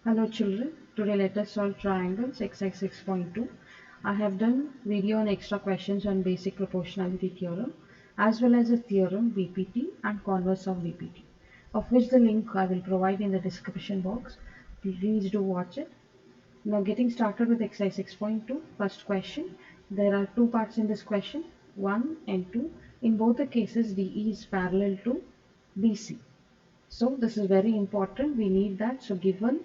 Hello children, today let us solve triangles exercise 6.2. I have done video on extra questions on basic proportionality theorem as well as a theorem BPT and converse of BPT, of which the link I will provide in the description box. Please do watch it. Now getting started with exercise 6.2, first question. There are two parts in this question, 1 and 2. In both the cases DE is parallel to BC. So this is very important, we need that. So given,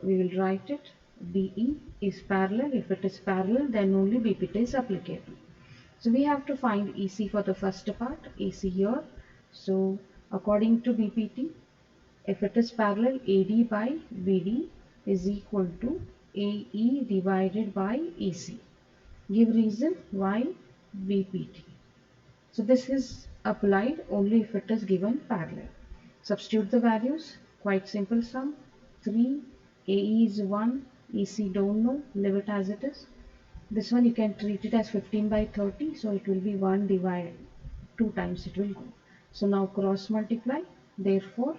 we will write it BE is parallel. If it is parallel, then only BPT is applicable. So we have to find EC for the first part, EC here. So according to BPT, if it is parallel, AD by BD is equal to AE divided by EC. Give reason why BPT. So this is applied only if it is given parallel. Substitute the values, quite simple sum. 3, AE is 1, EC don't know, leave it as it is. This one you can treat it as 15 by 30, so it will be 1 divided, 2 times it will go. So now cross multiply, therefore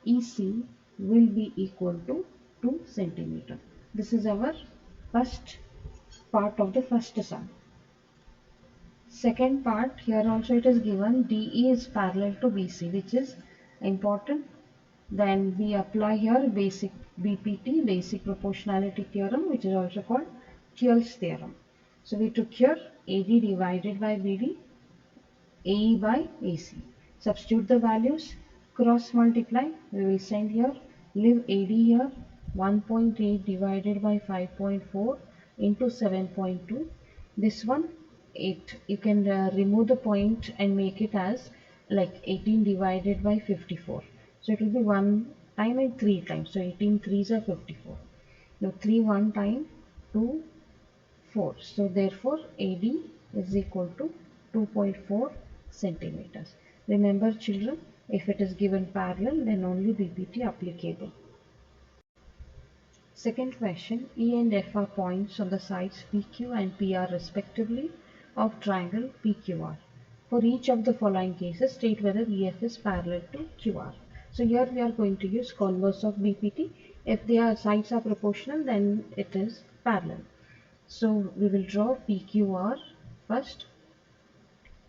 EC will be equal to 2 centimeter. This is our first part of the first sum. Second part, here also it is given DE is parallel to BC, which is important. Then we apply here basic BPT, basic proportionality theorem, which is also called Thales theorem. So we took here AD divided by BD, AE by AC. Substitute the values, cross multiply, we will send here, leave AD here, 1.8 divided by 5.4 into 7.2. This one 8. You can remove the point and make it as like 18 divided by 54. So it will be 1 time and 3 times. So 18 3s are 54. Now 3 1 time 2 4. So therefore AD is equal to 2.4 centimeters. Remember children, if it is given parallel, then only BPT applicable. Second question, E and F are points on the sides PQ and PR respectively of triangle PQR. For each of the following cases, state whether EF is parallel to QR. So here we are going to use converse of BPT. If their sides are proportional, then it is parallel. So we will draw PQR first.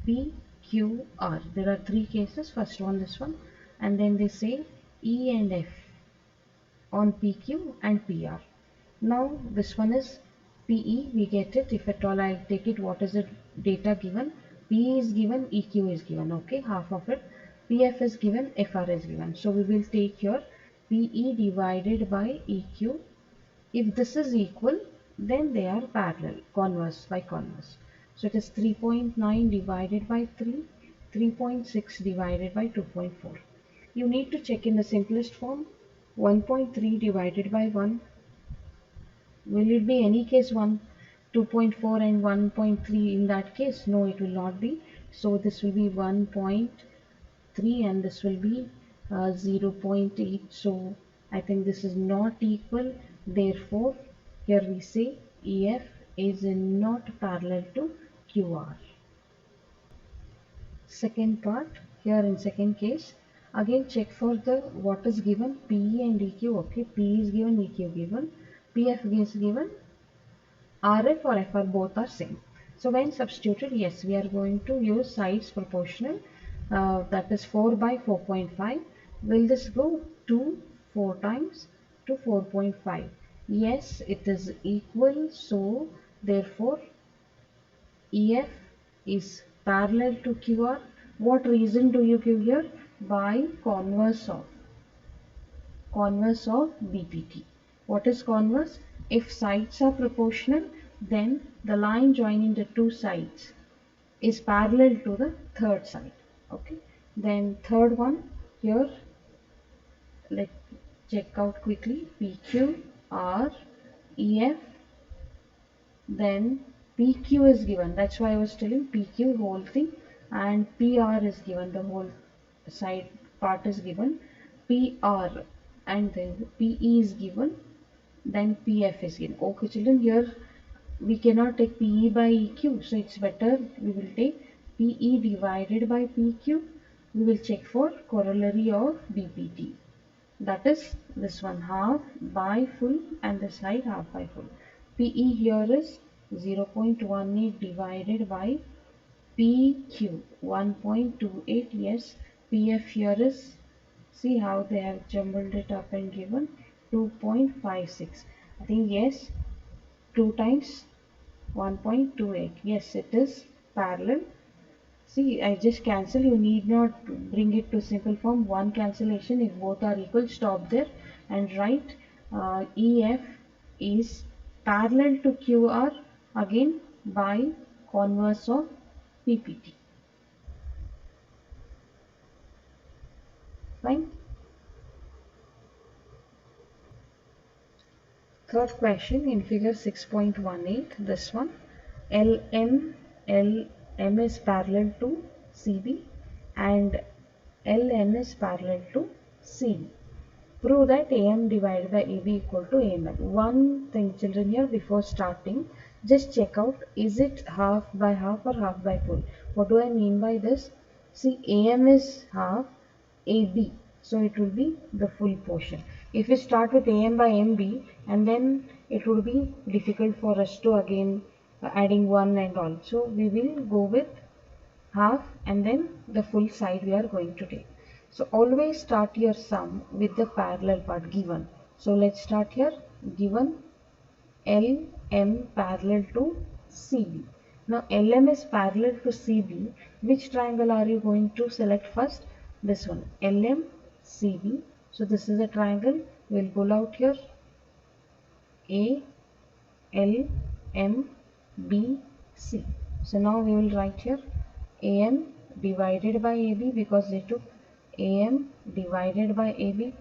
PQR. There are three cases. First one, this one, and then they say E and F on PQ and PR. Now this one is PE, we get it. If at all I take it, what is the data given? PE is given, EQ is given, okay, half of it. PF is given, FR is given. So we will take here PE divided by EQ. If this is equal, then they are parallel, converse by converse. So it is 3.9 divided by 3, 3.6 divided by 2.4. You need to check in the simplest form. 1.3 divided by 1. Will it be any case 1, 2.4 and 1.3 in that case? No, it will not be. So this will be 1.3 and this will be 0.8. So I think this is not equal. Therefore, here we say EF is not parallel to QR. Second part, here in second case, again check for the what is given PE and EQ. Okay, PE is given, EQ given, PF is given, RF or FR both are same. So when substituted, yes, we are going to use sides proportional, that is 4 by 4.5. Will this go 2 4 times to 4.5? Yes, it is equal. So therefore EF is parallel to QR. What reason do you give here? By converse of BPT. What is converse? If sides are proportional, then the line joining the two sides is parallel to the third side. Okay. Then third one here, let's check out quickly. PQ, R, EF, then PQ is given. That's why I was telling PQ whole thing, and PR is given. The whole side part is given. PR and then PE is given. Then PF is given. Okay, children. Here we cannot take PE by EQ, so it's better we will take PE divided by PQ. We will check for corollary of BPT. that is this one, half by full, and the side half by full. PE here is 0.18 divided by PQ 1.28. Yes, PF here is, see how they have jumbled it up and given 2.56. I think yes, 2 times 1.28. Yes, it is parallel. See, I just cancel. You need not bring it to simple form. One cancellation. If both are equal, stop there and write EF is parallel to QR again by converse of PPT. Fine. Third question in figure 6.18. This one, LM is parallel to CB and LN is parallel to CB. Prove that AM divided by AB equal to AML. One thing, children, here before starting, just check out, is it half by half or half by full? What do I mean by this? See, AM is half, AB, so it will be the full portion. If we start with AM by MB, and then it would be difficult for us to again adding 1 and all. So we will go with half and then the full side we are going to take. So always start your sum with the parallel part given. So let's start here. Given LM parallel to CB. Now LM is parallel to CB. Which triangle are you going to select first? This one, LM CB. So this is a triangle. We'll pull out here A L M B C. So now we will write here AM divided by AB, because they took AM divided by AB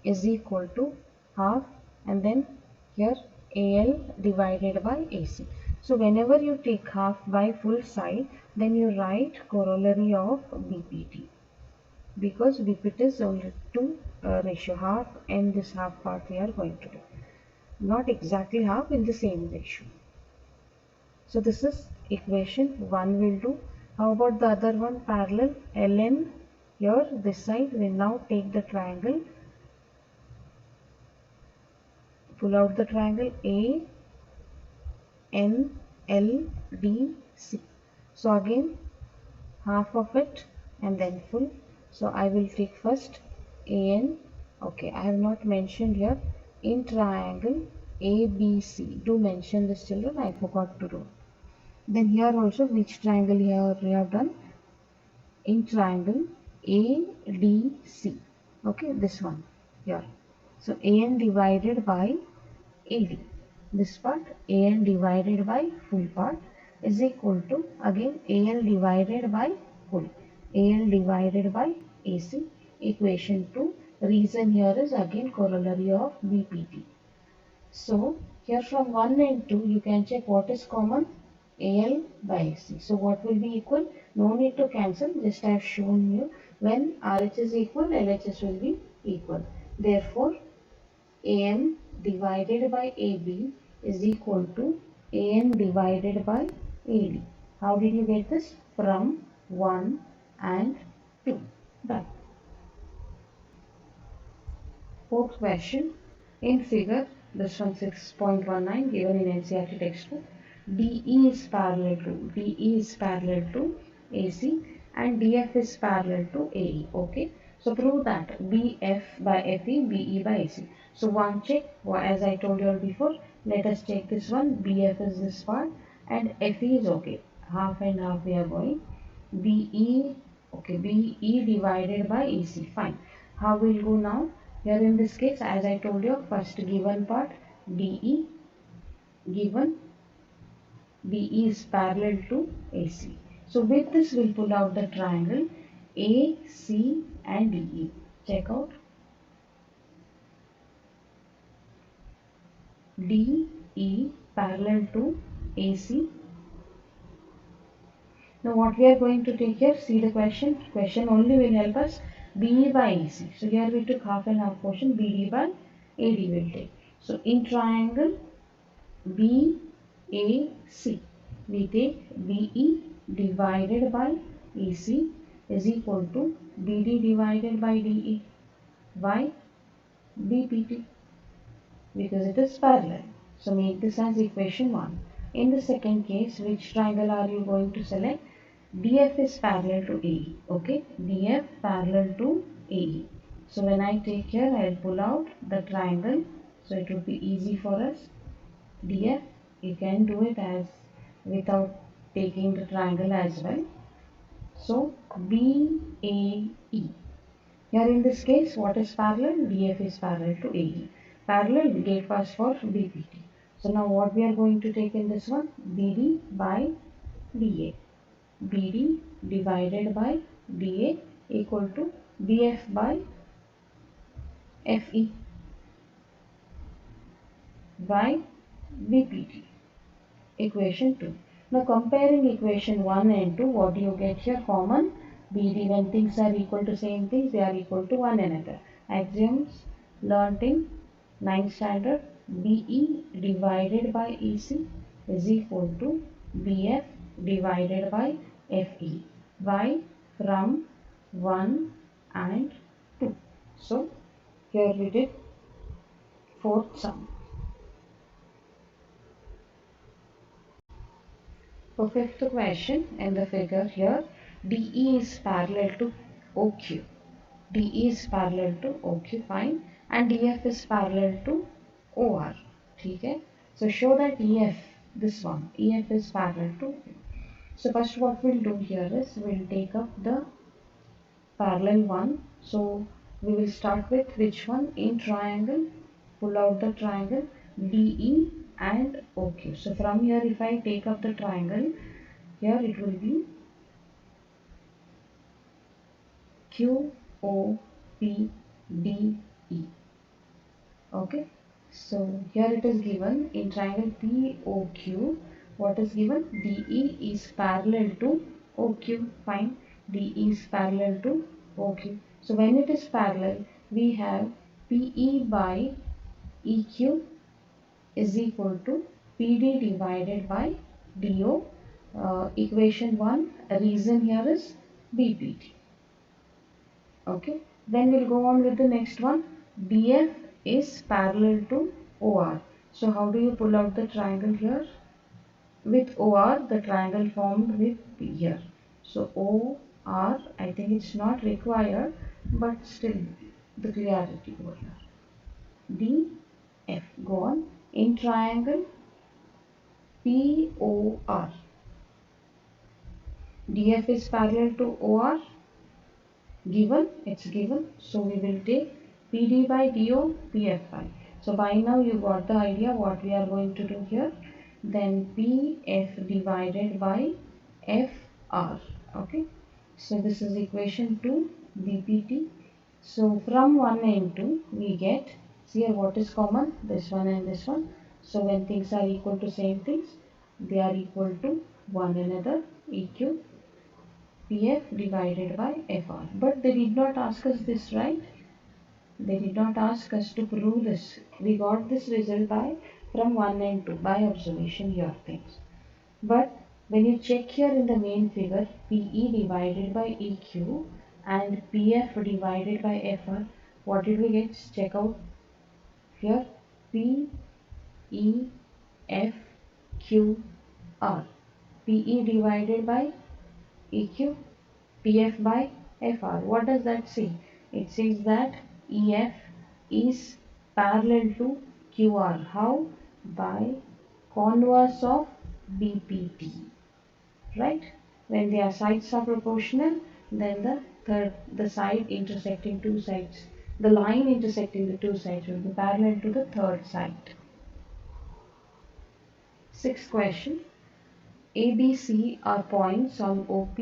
is equal to half, and then here AL divided by AC. So whenever you take half by full side, then you write corollary of BPT, because BPT is only to ratio half, and this half part we are going to do. Not exactly half, in the same ratio. So this is equation 1 will do. How about the other one, parallel LN? Here this side we now take the triangle, pull out the triangle A N L D C. So again half of it and then full. So I will take first AN. Okay, I have not mentioned here in triangle ABC. Do mention this, children, I forgot to do. Then here also, which triangle here we have done? In triangle ADC. Okay, this one here. So AN divided by AD. This part AN divided by full part is equal to again AL divided by full. AL divided by AC. Equation 2. Reason here is again corollary of BPT. So here from 1 and 2 you can check what is common. AL by AC. So what will be equal? No need to cancel, just I have shown you. When RH is equal, LHS will be equal. Therefore, AM divided by AB is equal to AN divided by AD. How did you get this? From 1 and 2. Done. Fourth question. In figure, this one 6.19 given in NCERT textbook. DE is parallel to AC and DF is parallel to AE. Okay. So prove that BF by FE, BE by AC. So one check, as I told you before, let us check this one. BF is this part and FE is okay. Half and half we are going. BE, okay, BE divided by AC. Fine. How will go now? Here in this case, as I told you, first given part DE, given BE is parallel to AC. So with this we'll pull out the triangle AC and DE. Check out. DE parallel to AC. Now what we are going to take here, see the question. Question only will help us. BE by AC. So here we took half and half portion. BD by AD will take. So in triangle BAC, we take BE divided by AC is equal to BD divided by DE. Why? BPT because it is parallel. So make this as equation 1. In the second case, which triangle are you going to select? DF is parallel to AE. Okay, DF parallel to AE. So when I take here, I'll pull out the triangle. So it will be easy for us. DF, you can do it as without taking the triangle as well. So BAE. Here in this case, what is parallel? DF is parallel to AE. Parallel gate pass for BPT. So now what we are going to take in this one? BD by DA. BD divided by DA equal to BF by FE by BPT. Equation 2. Now comparing equation 1 and 2, what do you get here? Common. BD, when things are equal to same things, they are equal to one another. Axioms learnt in 9th standard. BE divided by EC is equal to BF divided by FE. Why? From 1 and 2. So here we did fourth sum. For fifth question in the figure here, DE is parallel to OQ. DE is parallel to OQ, fine, and DF is parallel to OR. Okay? So show that EF, this one, EF is parallel to OQ. So first what we'll do here is we'll take up the parallel one. So we will start with which one? In triangle, pull out the triangle DE and OQ. So from here if I take up the triangle, here it will be QOPDE. Okay. So here it is given in triangle POQ. What is given? DE is parallel to OQ. Fine. DE is parallel to OQ. So when it is parallel, we have PE by EQ is equal to PD divided by DO. Equation 1, reason here is BPT. Okay, then we'll go on with the next one. DF is parallel to OR. So how do you pull out the triangle here? With OR, the triangle formed with P here. So OR, I think it's not required, but still the clarity over here. DF, go on. In triangle POR, DF is parallel to OR. Given, it's given. So we will take PD by DO, PF by. So by now you got the idea what we are going to do here. Then PF divided by FR. Okay. So this is equation 2, BPT. So from 1 and 2 we get, see here what is common? This one and this one. So when things are equal to same things, they are equal to one another, EQ. PF divided by FR. But they did not ask us this, right? They did not ask us to prove this. We got this result by from 1 and 2 by observation here things. But when you check here in the main figure, PE divided by EQ and PF divided by FR, what did we get? Check out here. P, E, F, Q, R. PE divided by EQ, PF by FR. What does that say? It says that EF is parallel to QR. How? By converse of BPT. Right? When their sides are proportional, then the side intersecting two sides, the line intersecting the two sides will be parallel to the third side. Sixth question. ABC are points on OP,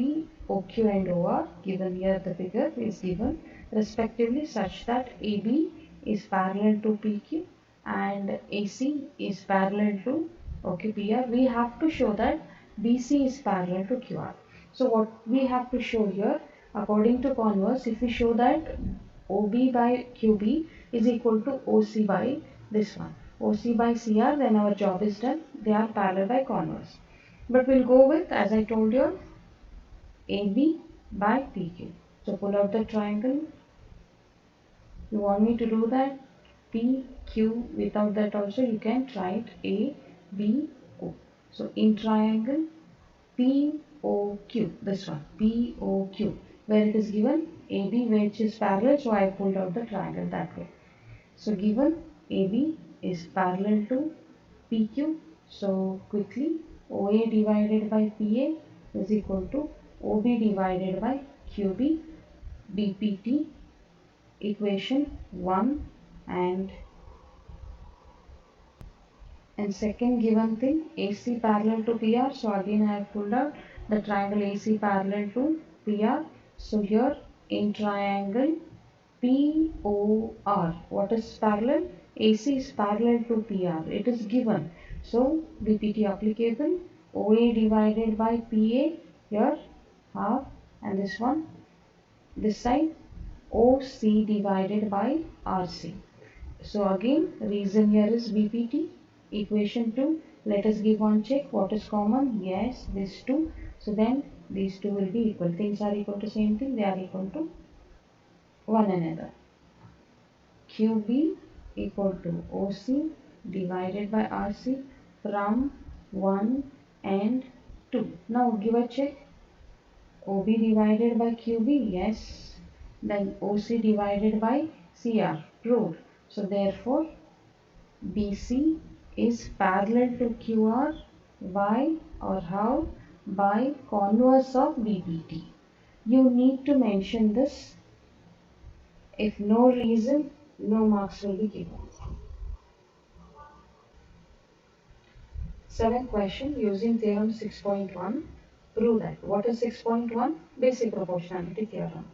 OQ and OR given here the figure is given respectively such that AB is parallel to PQ and AC is parallel to OQPR. We have to show that BC is parallel to QR. So what we have to show here, according to converse, if we show that OB by QB is equal to OC by this one, OC by CR, then our job is done. They are parallel by converse. But we'll go with, as I told you, AB by PQ. So pull out the triangle. You want me to do that? PQ. Without that also you can write ABO. So in triangle POQ, this one POQ, where it is given AB which is parallel, so I pulled out the triangle that way. So given AB is parallel to PQ, so quickly OA divided by PA is equal to OB divided by QB, BPT equation 1. And second given thing, AC parallel to PR. So again I have pulled out the triangle AC parallel to PR. So here in triangle POR, what is parallel? AC is parallel to PR. It is given. So BPT applicable. OA divided by PA here half, and this one, this side OC divided by RC. So again reason here is BPT equation 2. Let us give one check. What is common? Yes, these two. So then these two will be equal. Things are equal to same thing. They are equal to one another. QB equal to OC divided by RC from 1 and 2. Now give a check. OB divided by QB, yes. Then OC divided by CR, proved. So therefore BC is parallel to QR. Why or how? By converse of BPT. You need to mention this. If no reason, no marks will be given. Seventh question, using theorem 6.1, prove that. What is 6.1? Basic proportionality theorem.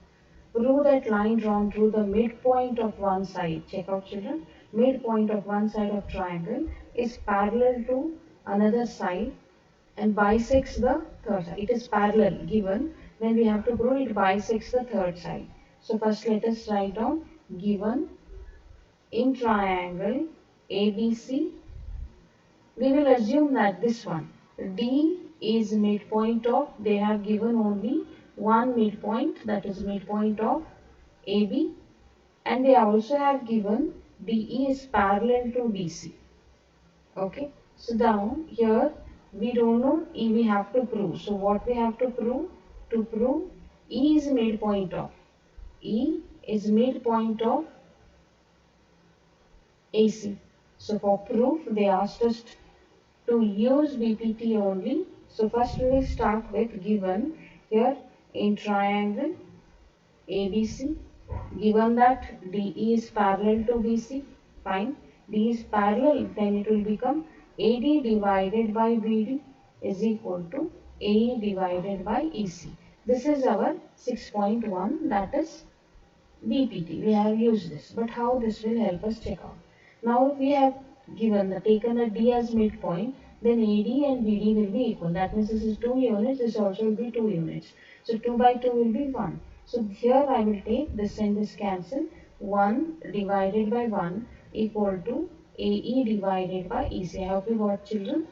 Prove that line drawn through the midpoint of one side, check out children, midpoint of one side of triangle is parallel to another side and bisects the third side. It is parallel given, then we have to prove it bisects the third side. So first let us write down given in triangle ABC, we will assume that this one D is midpoint of, they have given only one midpoint, that is midpoint of AB, and they also have given DE is parallel to BC. Okay, so down here we don't know E, we have to prove. So what we have to prove? To prove E is midpoint of, E is midpoint of AC. So for proof they asked us to use BPT only. So first we will start with given here in triangle ABC, given that DE is parallel to BC, fine. D is parallel, then it will become AD divided by BD is equal to AE divided by EC. This is our 6.1, that is BPT. We have used this, but how this will help us check out. Now we have taken a D as midpoint, then AD and BD will be equal. That means this is 2 units, this also will be 2 units. So 2 by 2 will be 1. So here I will take this and this cancel. 1 divided by 1 equal to AE divided by EC. I hope you got children.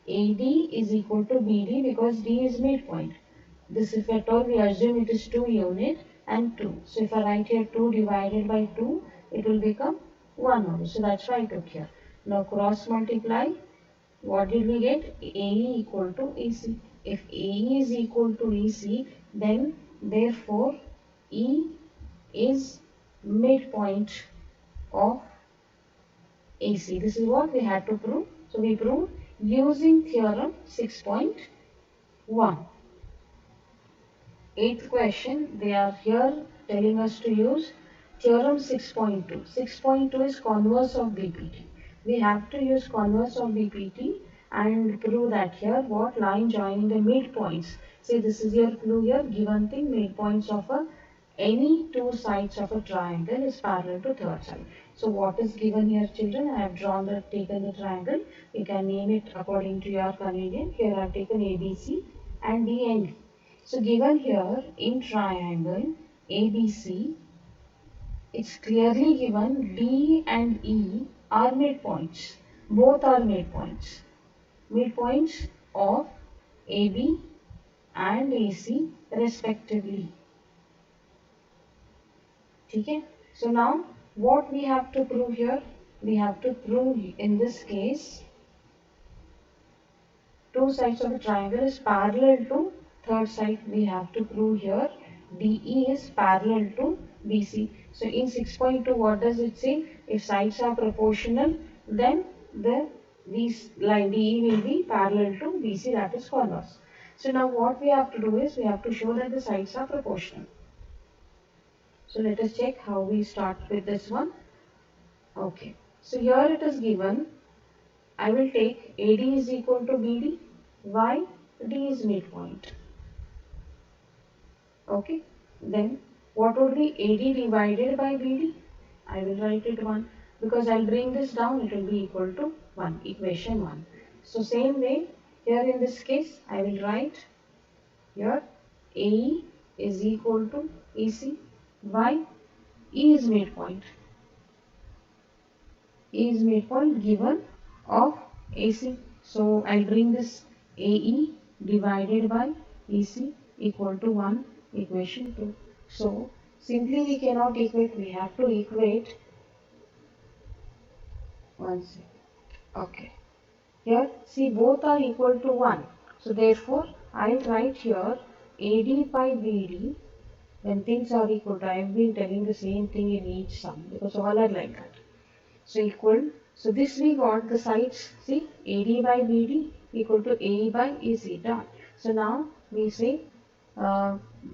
AD is equal to BD because D is midpoint. This if at all we assume it is 2 unit and 2. So if I write here 2 divided by 2, it will become 1 only. So that's why I took here. Now cross multiply. What did we get? AE equal to EC. If AE is equal to EC, then therefore E is midpoint of AC. This is what we had to prove. So we proved using theorem 6.1. Eighth question, they are here telling us to use theorem 6.2. 6.2 is converse of BPT. We have to use converse of BPT and prove that here what line joining the midpoints. See, this is your clue here, given thing midpoints of any two sides of a triangle is parallel to third side. So what is given here children? I have taken the triangle. You can name it according to your convenience. Here I have taken ABC and D and E. So given here in triangle ABC, it's clearly given D and E are midpoints. Both are midpoints. Midpoints of AB and AC respectively. Okay? So now what we have to prove here? We have to prove in this case two sides of a triangle is parallel to third side. We have to prove here DE is parallel to BC. So in 6.2 what does it say? If sides are proportional, then the this line DE will be parallel to BC, that is converse. So now what we have to do is we have to show that the sides are proportional. So let us check how we start with this one. Okay. So here it is given, I will take AD is equal to BD. Why? D is midpoint. Okay. Then what would be AD divided by BD? I will write it 1 because I'll bring this down, it will be equal to 1, equation 1. So same way here in this case I will write here AE is equal to AC. Why? E is midpoint. E is midpoint given of AC. So I'll bring this AE divided by EC equal to 1, equation 2. So simply we cannot equate, we have to equate. One second. Okay. Here see both are equal to 1. So therefore I'll write here AD by BD when things are equal to, I have been telling the same thing in each sum because all are like that. So equal, so this we got the sides, see AD by BD equal to AE by EC, done. So now we say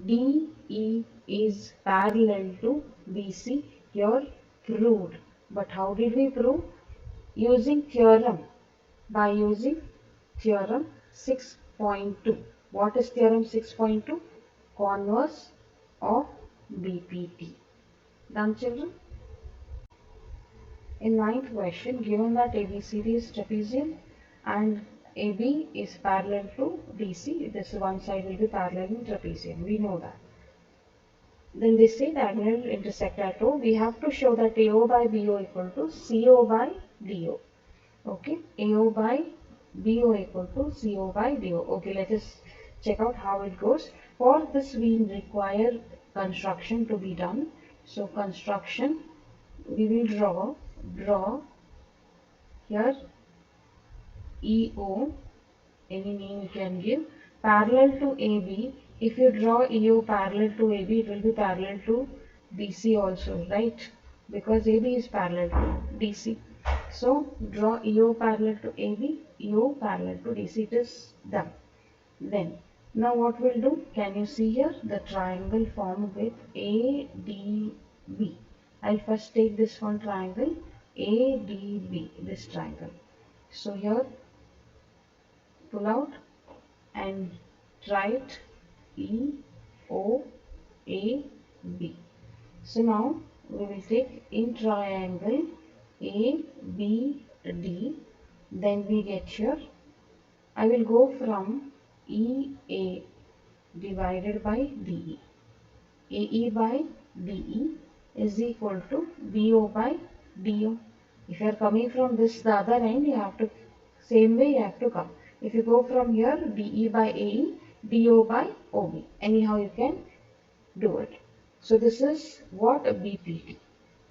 DE is parallel to BC, here proved. But how did we prove? Using theorem, by using theorem 6.2. What is theorem 6.2? Converse of BPT. Done, children? In ninth question, given that ABCD is trapezium and AB is parallel to DC, this one side will be parallel in trapezium. We know that. Then they say diagonal intersect at O. We have to show that AO by BO equal to CO by DO. Okay, AO by BO equal to CO by DO. Okay, let us check out how it goes. For this, we require construction to be done. So construction, we will draw here EO, any name you can give, parallel to AB. If you draw EO parallel to AB, it will be parallel to DC also, right? Because AB is parallel to DC. So draw EO parallel to AB, EO parallel to DC. It is done. Then, now what we'll do, can you see here the triangle formed with ADB. I'll first take this one triangle ADB, this triangle. So here pull out and write EOAB. So now we will take in triangle ABD, then we get here, I will go from EA divided by DE. AE by DE is equal to BO by DO. If you are coming from this the other end, you have to, same way you have to come. If you go from here, DE by AE, DO by OB. Anyhow you can do it. So this is what a BPT.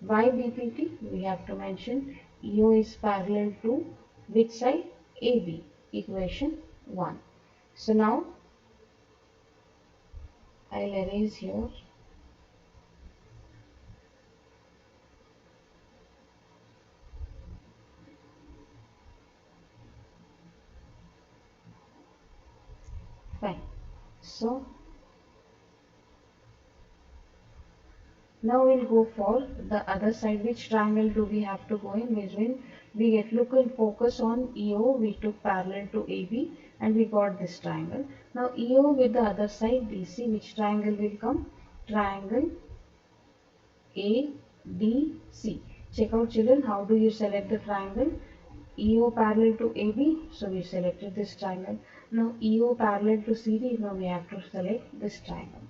Why BPT? We have to mention EO is parallel to which side? AB, equation 1. So now I'll erase here. Fine. So now we'll go for the other side. Which triangle do we have to go in? When we get look and focus on EO, we took parallel to AB and we got this triangle. Now EO with the other side DC, which triangle will come? Triangle ADC. Check out children, how do you select the triangle? EO parallel to AB, so we selected this triangle. Now EO parallel to CD, now we have to select this triangle.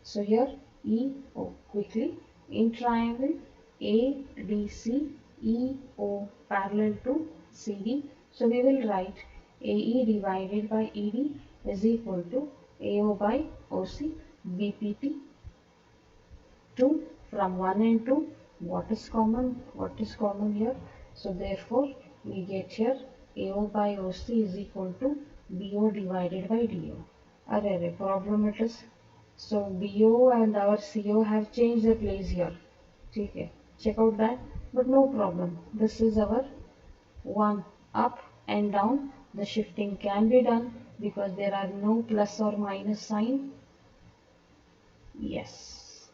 So here EO, quickly, in triangle ADC, EO parallel to CD, so we will write AE divided by ED is equal to AO by OC, BPT 2 from 1 and 2, What is common? What is common here? So therefore, we get here AO by OC is equal to BO divided by DO. Array problem it is. So BO and our CO have changed their place here. Okay, check out that. But no problem. This is our one up and down. The shifting can be done because there are no plus or minus sign. Yes,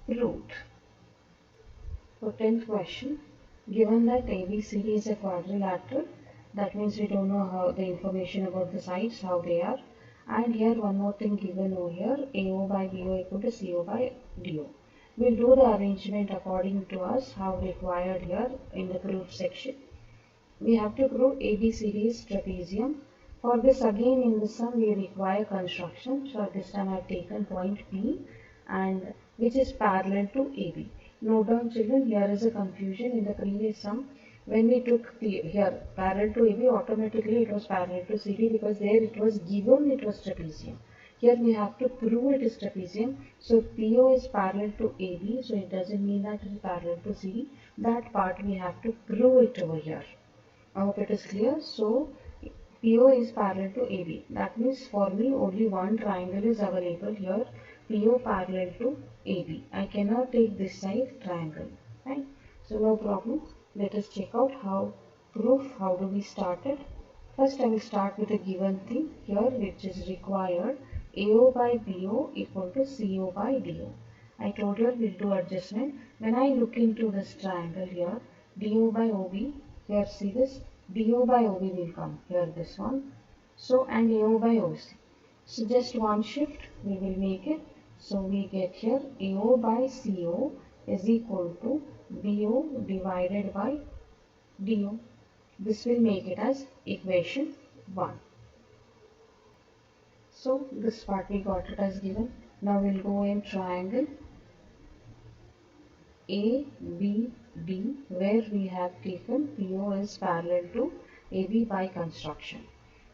proved. So 10th question, given that ABCD is a quadrilateral, that means we don't know how the information about the sides, how they are. And here one more thing given over here, AO by BO equal to CO by DO. We'll do the arrangement according to us, how required here in the proof section. We have to prove ABCD is trapezium. For this again in the sum we require construction. So this time I have taken point P and which is parallel to AB. Note down children, here is a confusion in the previous sum. When we took P here parallel to AB, automatically it was parallel to CD because there it was given it was trapezium. Here we have to prove it is trapezium. So PO is parallel to AB, so it doesn't mean that it is parallel to CD. That part we have to prove it over here. I hope it is clear. So PO is parallel to AB. That means for me only one triangle is available here. PO parallel to AB. I cannot take this side triangle. Right? So no problem. Let us check out how proof. How do we start it? First I will start with a given thing here which is required. AO by BO equal to CO by DO. I told you we'll do adjustment. When I look into this triangle here, DO by OB, here see this, DO by OB will come, here this one. So and AO by OC. So just one shift we will make it. So we get here AO by CO is equal to BO divided by DO. This will make it as equation 1. So this part we got it as given. Now we'll go in triangle ABD where we have taken PO is parallel to AB by construction.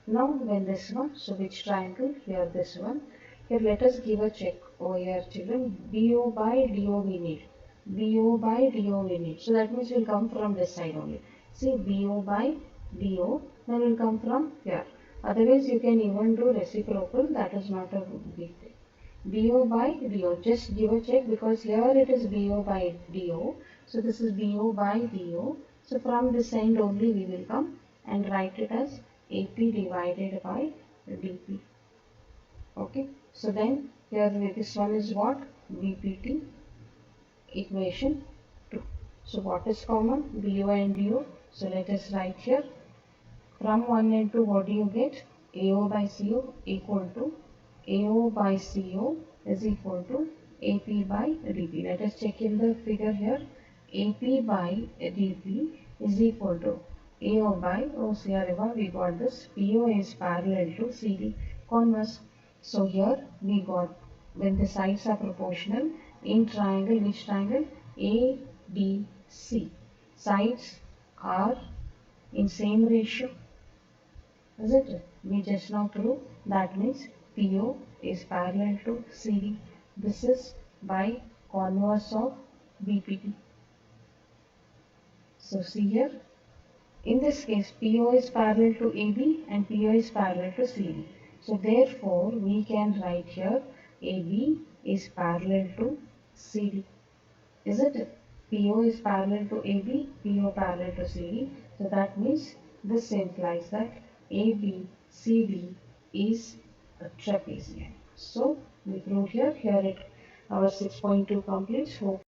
Now when this one, so which triangle? Here this one. Here let us give a check over here children. BO by DO we need. BO by DO we need. So that means will come from this side only. See BO by DO then will come from here. Otherwise you can even do reciprocal, that is not a big thing. BO by DO, just give a check because here it is BO by DO. So this is BO by DO. So from this end only we will come and write it as AP divided by DP. Okay. So then here this one is what? BPT equation 2. So what is common? BO and DO. So let us write here. From 1 and 2 what do you get? AO by CO equal to AO by CO is equal to AP by DP. Let us check in the figure here. AP by DP is equal to AO by OC. We got this. PO is parallel to CD converse. So here we got when the sides are proportional in triangle, which triangle? ABC. Sides are in same ratio. Isn't it? We just now proved that means PO is parallel to CD. This is by converse of BPT. So see here, in this case PO is parallel to AB and PO is parallel to CD. So therefore we can write here AB is parallel to CD. Isn't it? PO is parallel to AB, PO parallel to CD. So that means this implies that ABCD is a trapezium. So we proved here, our 6.2 completes. Hope